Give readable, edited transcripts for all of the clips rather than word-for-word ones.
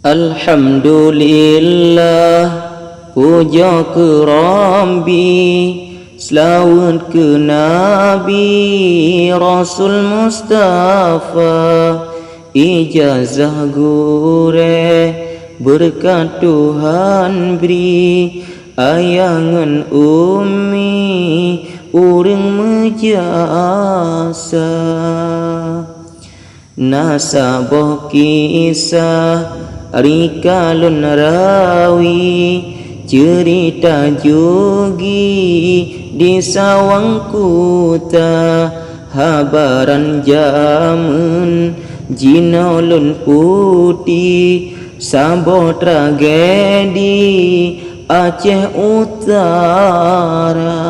Alhamdulillah, puja ke Rabbi, selawat ke Nabi Rasul Mustafa, ijazah gure berkat Tuhan beri, ayangan umi urang mejasa, nasabah kisah rikalun rawi, cerita jogi di sawang kuta, habaran jamun jinolun putih, sabo tragedi Aceh Utara.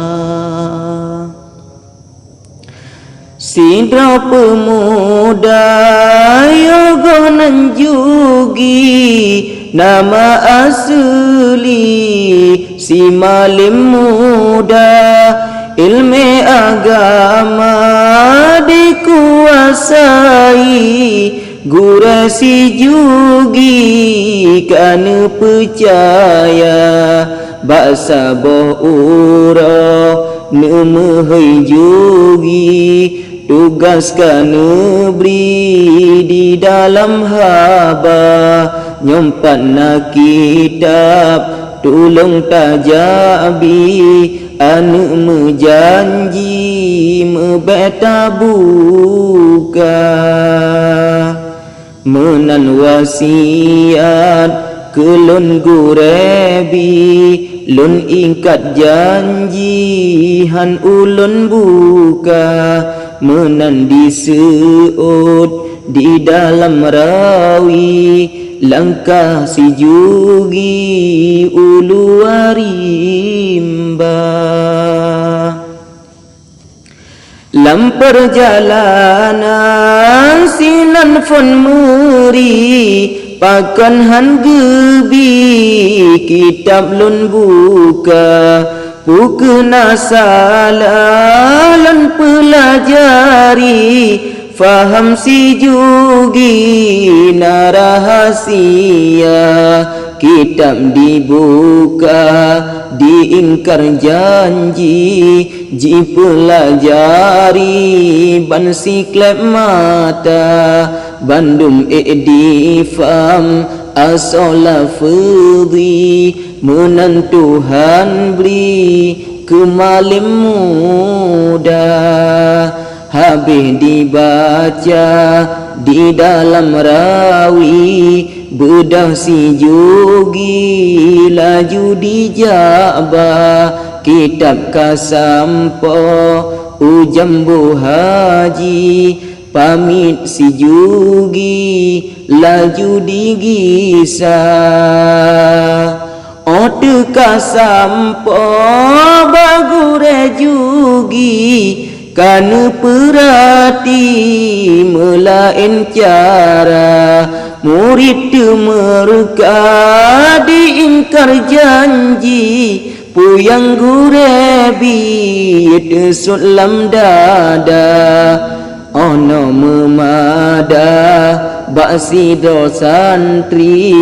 Sidra pemuda yogonan jugi, nama asli si malim muda, ilmu agama dikuasai, gura si jugi kana percaya, baksa boh ura nemehai jugi, tugas kana beri di dalam haba, nyompat na kitab tolong tajabi, anu menjanji mebeta buka, menan wasiat kelon gurebi, lun ingkat janji han ulun buka, menan diseut di dalam rawi, langkah si jugi ulu warimba. Lam perjalanan sinan fon meri, pakan han gebi kitab lun buka, pukena salah lan pelajari, faham si jugi na rahasia, kitab dibuka diingkar janji, ji pelajari ban siklep mata, bandum difam asola fudhi, menan Tuhan beri kemalim muda, habis dibaca di dalam rawi, bedah si jugi laju dijabah, kitab kasampo ujambu haji, pamit si jugi laju digisah, ode kasampo bagure jugi, kana perhati melain cara, murid mereka diingkar janji, puyang gurebi tesulam dada, ono memada baksi do santri,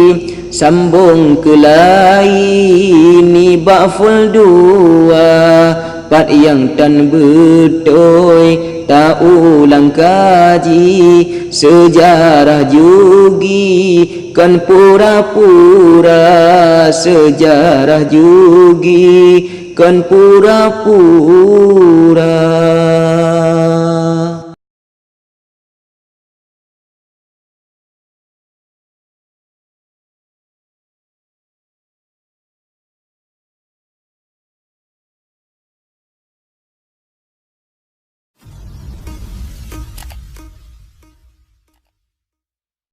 sambung ke lain ni baful dua, pat yang tan betul tak ulang kaji, sejarah jugi kan pura-pura, sejarah jugi kan pura-pura.